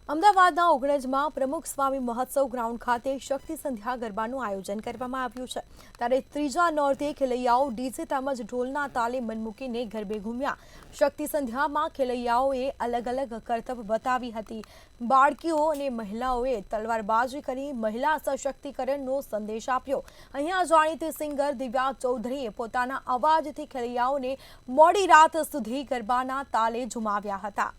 અમદાવાદના ઓગણજમાં પ્રમુખ સ્વામી મહોત્સવ ગ્રાઉન્ડ ખાતે શક્તિ સંધ્યા ગરબાનું આયોજન કરવામાં આવ્યું છે। ત્યારે ત્રીજા નોરતે ખેલૈયાઓ ડીજે તેમજ ઢોલના તાલે મન મૂકીને ગરબે ઘૂમ્યા। શક્તિ સંધ્યામાં ખેલૈયાઓએ અલગ અલગ કરતબ બતાવી હતી। બાળકીઓ અને મહિલાઓએ તલવારબાજી કરી મહિલા સશક્તિકરણનો સંદેશ આપ્યો। અહીંયા જાણીતી સિંગર દિવ્યા ચૌધરીએ પોતાના અવાજથી ખેલૈયાઓને મોડી રાત સુધી ગરબાના તાલે ઝુમાવ્યા હતા।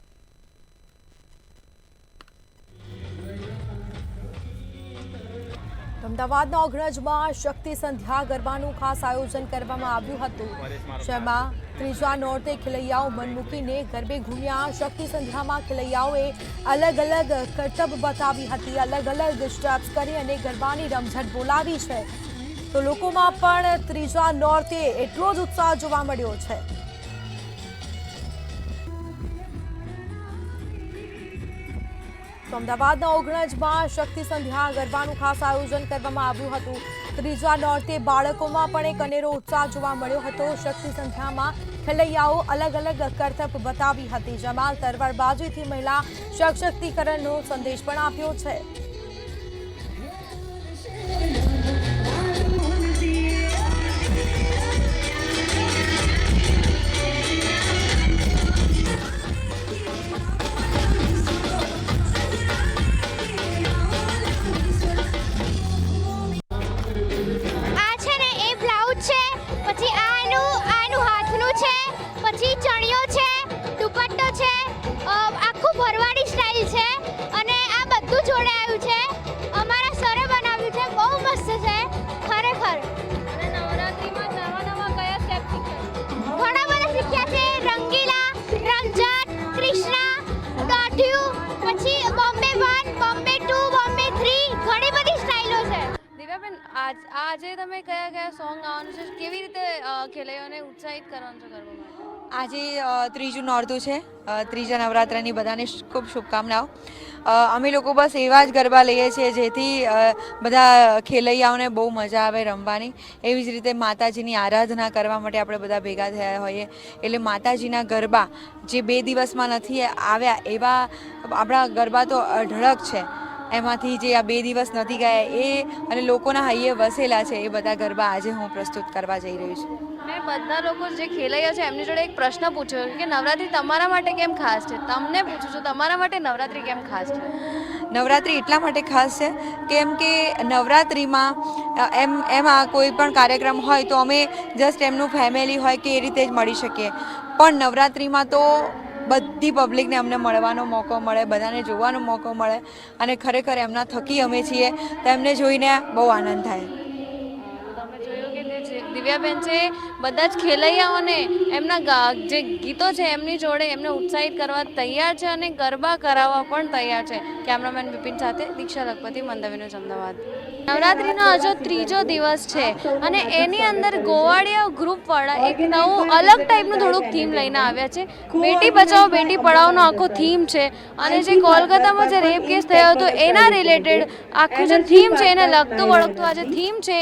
અમદાવાદના ઓગણજમાં શક્તિ સંધ્યા ગરબાનું ખાસ આયોજન કરવામાં આવ્યું હતું, જેમાં ત્રીજા નોરતે ખેલૈયાઓ મન મૂકીને ગરબે ઘૂમ્યા। શક્તિ સંધ્યામાં ખેલૈયાઓએ અલગ અલગ કરતબ બતાવી હતી, અલગ અલગ સ્ટેપ્સ કરી અને ગરબાની રમઝટ બોલાવી છે। તો લોકોમાં પણ ત્રીજા નોરતે એટલો જ ઉત્સાહ જોવા મળ્યો છે। અમદાવાદના ઓગણજમાં શક્તિ સંધ્યા ગરબાનું ખાસ આયોજન કરવામાં આવ્યું હતું। ત્રીજા નોરતે બાળકોમાં પણ એક અનેરો ઉત્સાહ જોવા મળ્યો હતો। શક્તિ સંધ્યામાં ખેલૈયાઓ અલગ અલગ કરતબ બતાવી હતી, જેમાં તલવારબાજીથી મહિલા સશક્તિકરણનો સંદેશ પણ આપ્યો છે। આજે તમે કયા કયા સોંગ ગાવાનું છે, કેવી રીતે ખેલૈયાઓને ઉત્સાહિત કરવાનું છે ગરબા માટે? આજે ત્રીજું નોરતું છે, ત્રીજા નવરાત્રની બધાને ખૂબ શુભકામનાઓ। અમે લોકો બસ એવા જ ગરબા લઈએ છીએ જેથી બધા ખેલૈયાઓને બહુ મજા આવે રમવાની। એવી જ રીતે માતાજીની આરાધના કરવા માટે આપણે બધા ભેગા થયા હોઈએ, એટલે માતાજીના ગરબા જે 2 દિવસમાં નથી આવ્યા એવા આપણા ગરબા તો અઢળક છે। એમાંથી જે આ 2 દિવસ નથી ગયા એ અને લોકોના હૈયે વસેલા છે એ બધા ગરબા આજે હું પ્રસ્તુત કરવા જઈ રહી છું। મેં બધા લોકો જે ખેલૈયા છે એમની જોડે એક પ્રશ્ન પૂછ્યો કે નવરાત્રી તમારા માટે કેમ ખાસ છે? તમને પૂછું છું, તમારા માટે નવરાત્રી કેમ ખાસ છે? નવરાત્રિ એટલા માટે ખાસ છે કેમ કે નવરાત્રિમાં એમાં કોઈ પણ કાર્યક્રમ હોય તો અમે જસ્ટ એમનું ફેમિલી હોય કે એ રીતે જ મળી શકીએ, પણ નવરાત્રિમાં તો બધી પબ્લિકને અમને મળવાનો મોકો મળે, બધાને જોવાનો મોકો મળે અને ખરેખર એમના થકી અમે છીએ તો એમને જોઈને બહુ આનંદ થાય। તમે જોયું કે જે દિવ્યાબેન છે બધા જ ખેલૈયાઓને એમના જે ગીતો છે એમની જોડે એમને ઉત્સાહિત કરવા તૈયાર છે અને ગરબા કરાવવા પણ તૈયાર છે। કેમેરામેન બિપિન સાથે દીક્ષા લખપતિ, મંદવી ન્યૂઝ, અમદાવાદ। નવરાત્રિનો હજુ ત્રીજો દિવસ છે અને એની અંદર ગોવાળિયા ગ્રુપવાળા એક નવું અલગ ટાઈપનું થોડુંક થીમ લઈને આવ્યા છે। બેટી બચાવો બેટી પઢાઓનો આખો થીમ છે અને જે કોલકાતામાં જે રેપ કેસ થયો હતો એના રિલેટેડ આખું જે થીમ છે એને લગતું વળગતું આ જે થીમ છે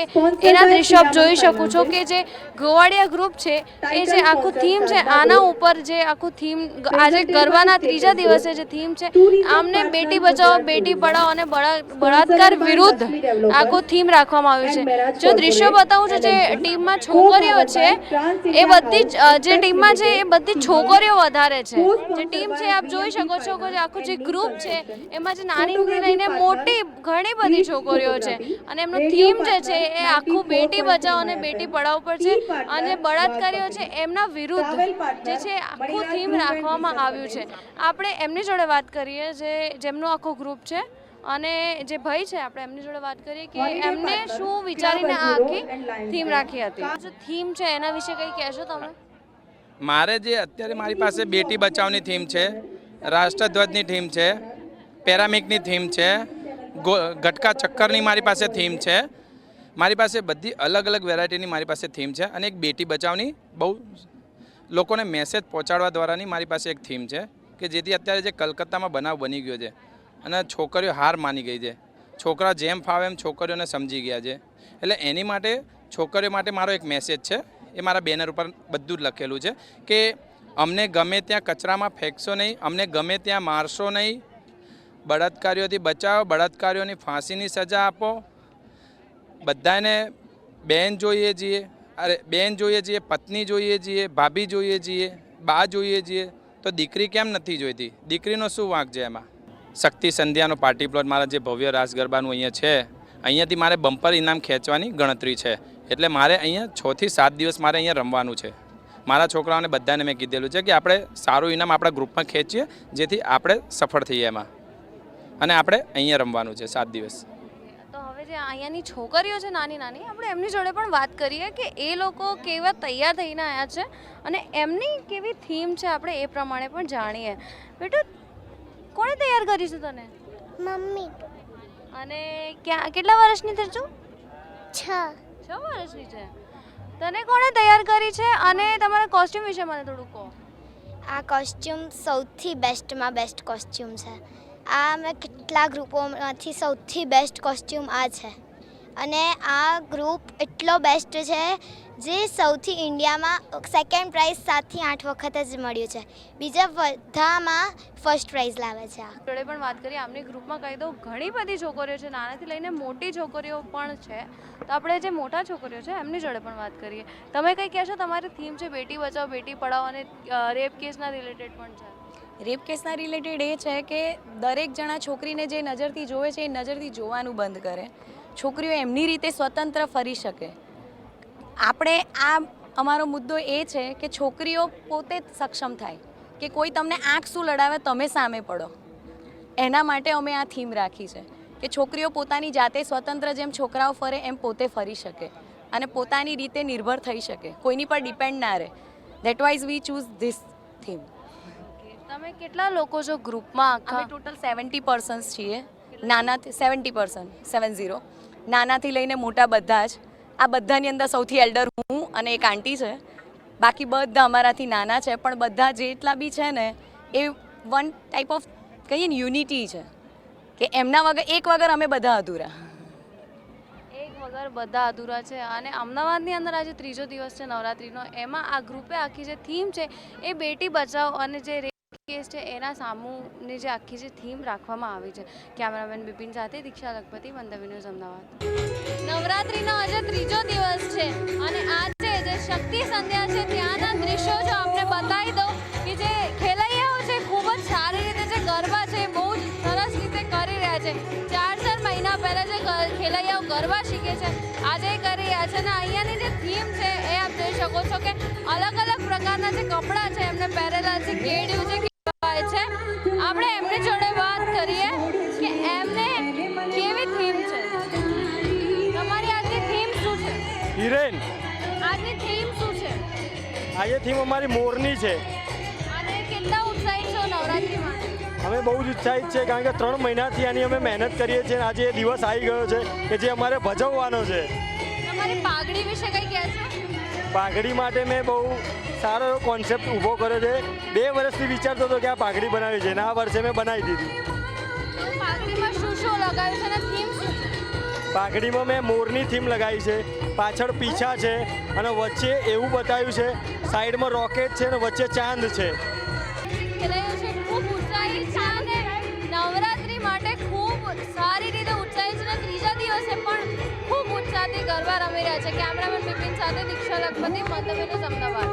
એના દ્રશ્યો આપ જોઈ શકો છો કે જે ગોવાળિયા ગ્રુપ છે એ જે આખું થીમ છે આના ઉપર જે આખું થીમ આજે ગરબાના ત્રીજા દિવસે જે થીમ છે આમને બેટી બચાવો બેટી પઢાઓ અને બળાત્કાર વિરુદ્ધ આખું થીમ રાખવામાં આવ્યું છે। જો દ્રશ્યો બતાવું છું, જે ટીમમાં છોકરીઓ છે એ બધી જે ટીમમાં છે એ બધી છોકરીઓ વધારે છે। જે ટીમ છે આપ જોઈ શકો છો કે આખું જે ગ્રુપ છે એમાં જે નાનીથી લઈને મોટી ઘણી બધી છોકરીઓ છે અને એમનું થીમ જે છે એ આખું બેટી બચાવો અને બેટી પઢાઓ પર છે અને બળાત્કારીઓ છે એમના વિરુદ્ધ જે છે આખું થીમ રાખવામાં આવ્યું છે। આપણે એમની જોડે વાત કરીએ જેમનું આખું ગ્રુપ છે અને જે ભાઈ છે આપણે એમની જોડે વાત કરીએ કે એમને શું વિચારીને આ આખી થીમ રાખી હતી? જે થીમ છે એના વિશે કંઈ કહેશો તમે? મારે જે અત્યારે મારી પાસે બેટી બચાવની થીમ છે, રાષ્ટ્રધ્વજની થીમ છે, પેરામિકની થીમ છે, ગટકા ચક્કરની મારી પાસે થીમ છે। મારી પાસે બધી અલગ અલગ વેરાયટીની મારી પાસે થીમ છે અને એક બેટી બચાવની બહુ લોકોને મેસેજ પહોંચાડવા દ્વારાની મારી પાસે એક થીમ છે કે જેથી અત્યારે જે કલકત્તામાં બનાવ બની ગયો છે અને છોકરીઓ હાર માની ગઈ છે, છોકરા જેમ ફાવે એમ છોકરીઓને સમજી ગયા છે, એટલે એની માટે છોકરીઓ માટે મારો એક મેસેજ છે, એ મારા બેનર ઉપર બધું જ લખેલું છે કે અમને ગમે ત્યાં કચરામાં ફેંકશો નહીં, અમને ગમે ત્યાં મારશો નહીં, બળાત્કારીઓથી બચાવો, બળાત્કારીઓની ફાંસીની સજા આપો. બધાને બેન જોઈએ છીએ, બેન જોઈએ છીએ, પત્ની જોઈએ છીએ, ભાભી જોઈએ છીએ, બા જોઈએ છીએ, તો દીકરી કેમ નથી જોઈતી? દીકરીનો શું વાંક છે એમાં? શક્તિ સંધ્યાનો પાર્ટી પ્લોટ મારા જે ભવ્ય રાસ ગરબાનું અહીંયા છે, અહીંયાથી મારે બમ્પર ઇનામ ખેંચવાની ગણતરી છે. એટલે મારે અહીંયા 6 થી 7 દિવસ મારે અહીંયા રમવાનું છે. મારા છોકરાઓને બધાને મેં કીધેલું છે કે આપણે સારું ઇનામ આપણા ગ્રુપમાં ખેંચીએ, જેથી આપણે સફળ થઈએ એમાં. અને આપણે અહીંયા રમવાનું છે 7 દિવસ. તો હવે જે અહીંયાની છોકરીઓ છે નાની નાની, આપણે એમની જોડે પણ વાત કરીએ કે એ લોકો કેવા તૈયાર થઈને આવ્યા છે અને એમની કેવી થીમ છે, આપણે એ પ્રમાણે પણ જાણીએ. બેટા, કોણે તૈયાર કરી છે તને? મમ્મી. અને કેટલા વર્ષની થઈ છું? 6 વર્ષની છે. તને કોણે તૈયાર કરી છે અને તમારા કોસ્ટ્યુમ વિશે મને થોડું કહો. આ કોસ્ચ્યુમ સૌથી બેસ્ટમાં બેસ્ટ કોસ્ચ્યુમ છે. આ મેં કેટલા ગ્રુપોમાંથી સૌથી બેસ્ટ કોસ્ચ્યુમ આ છે. અને આ ગ્રુપ એટલો બેસ્ટ છે જે સૌથી ઇન્ડિયામાં સેકન્ડ પ્રાઇઝ 7 થી 8 વખત જ મળ્યું છે. બીજા બધામાં ફર્સ્ટ પ્રાઇઝ લાવે છે. આ જોડે પણ વાત કરીએ. આમની ગ્રુપમાં કહી દઉં ઘણી બધી છોકરીઓ છે, નાનાથી લઈને મોટી છોકરીઓ પણ છે. તો આપણે જે મોટા છોકરીઓ છે એમની જોડે પણ વાત કરીએ. તમે કંઈ કહેશો? તમારી થીમ છે બેટી બચાવો બેટી પઢાઓ અને રેપ કેસના રિલેટેડ પણ છે. રેપ કેસના રિલેટેડ એ છે કે દરેક જણા છોકરીને જે નજરથી જોવે છે એ નજરથી જોવાનું બંધ કરે. છોકરીઓ એમની રીતે સ્વતંત્ર ફરી શકે. આપણે અમારો મુદ્દો એ છે કે છોકરીઓ પોતે સક્ષમ થાય, કે કોઈ તમને આંખ શું લડાવે તમે સામે પડો. એના માટે અમે આ થીમ રાખી છે કે છોકરીઓ પોતાની જાતે સ્વતંત્ર જેમ છોકરાઓ ફરે એમ પોતે ફરી શકે અને પોતાની રીતે નિર્ભર થઈ શકે, કોઈની પર ડિપેન્ડ ના રહે. That wise we choose this theme. તમે કેટલા લોકો છો ગ્રુપમાં? અમે ટોટલ 70 પર્સન્સ છીએ. નાનાથી 70%, 70, નાનાથી લઈને મોટા બધા જ. આ બધાની અંદર સૌથી એલ્ડર હું અને એક આંટી છે. બાકી બધા અમારાથી નાના છે, પણ બધા જેટલા બી છે ને એ વન ટાઈપ ઓફ કહીએ ને યુનિટી છે કે એમના વગર એક વગર અમે બધા અધૂરા. એક વગર બધા અધૂરા છે. અને અમદાવાદની અંદર આજે 3જો દિવસ છે નવરાત્રિનો. એમાં આ ગ્રુપે આખી જે થીમ છે એ બેટી બચાવો અને જે કેસ છે એના સામુની જે આખી જે થીમ રાખવામાં આવી છે. કેમેરામેન બિપિન સાથે દીક્ષા લખપતિ, મંતવ્ય ન્યૂઝ, અમદાવાદ. નવરાત્રિનો આજે 3જો દિવસ છે અને આજે જે શક્તિ સંધ્યા છે ત્યાંના દ્રશ્યો જો આપણે બતાવી દઉં કે જે ખેલૈયાઓ છે ખૂબ જ સારી રીતે જે ગરબા છે બહુ જ સરસ રીતે કરી રહ્યા છે. 4 મહિના પહેલાં જે ખેલૈયાઓ ગરબા શીખે છે આજે કરી રહ્યા છે. અને અહીંયાની જે થીમ છે એ આપ જોઈ શકો છો કે અલગ અલગ પ્રકારના જે કપડાં છે એમને પહેરેલા છે, કેડિયું છે. આપણે એમની જોડે વાત કરીએ કે એમને કેવી થીમ છે. તમારી આજની થીમ શું છે? હિરેન, આજની થીમ શું છે? આજે થીમ અમારી મોરની છે. અને કેટલા ઉત્સાહિત છો નવરાત્રિ માટે? અમે બહુ જ ઉત્સાહિત છે, કારણ કે 3 મહિનાથી આની અમે મહેનત કરીએ છીએ. આજે એ દિવસ આવી ગયો છે કે જે અમારે ભજવવાનો છે. તમારી પાઘડી વિશે કંઈ કહેશો? પાઘડી માટે મેં બહુ સારો એવો કોન્સેપ્ટ ઊભો કર્યો છે. 2 વર્ષથી વિચારતો હતો કે આ પાઘડી બનાવી છે અને આ વર્ષે મેં બનાવી દીધી. પાઘડીમાં શું શું લગાવ્યું છે અને થીમ શું છે? પાઘડીમાં મેં મોરની થીમ લગાવી છે, પાછળ પીછા છે અને વચ્ચે એવું બતાવ્યું છે, સાઈડમાં રોકેટ છે અને વચ્ચે ચાંદ છે. ખેલાઈઓ છે ખૂબ ઉત્સાહિત છે અને નવરાત્રિ માટે ખૂબ સારી રીતે ઉત્સાહિત છે અને 3જા દિવસે પણ ખૂબ ઉત્સાહથી ગરબા રમી રહ્યા છે. કેમેરામેન બિપિન સાથે દીક્ષા લખપતિ, મંતવ્ય ન્યૂઝ, અમદાવાદ.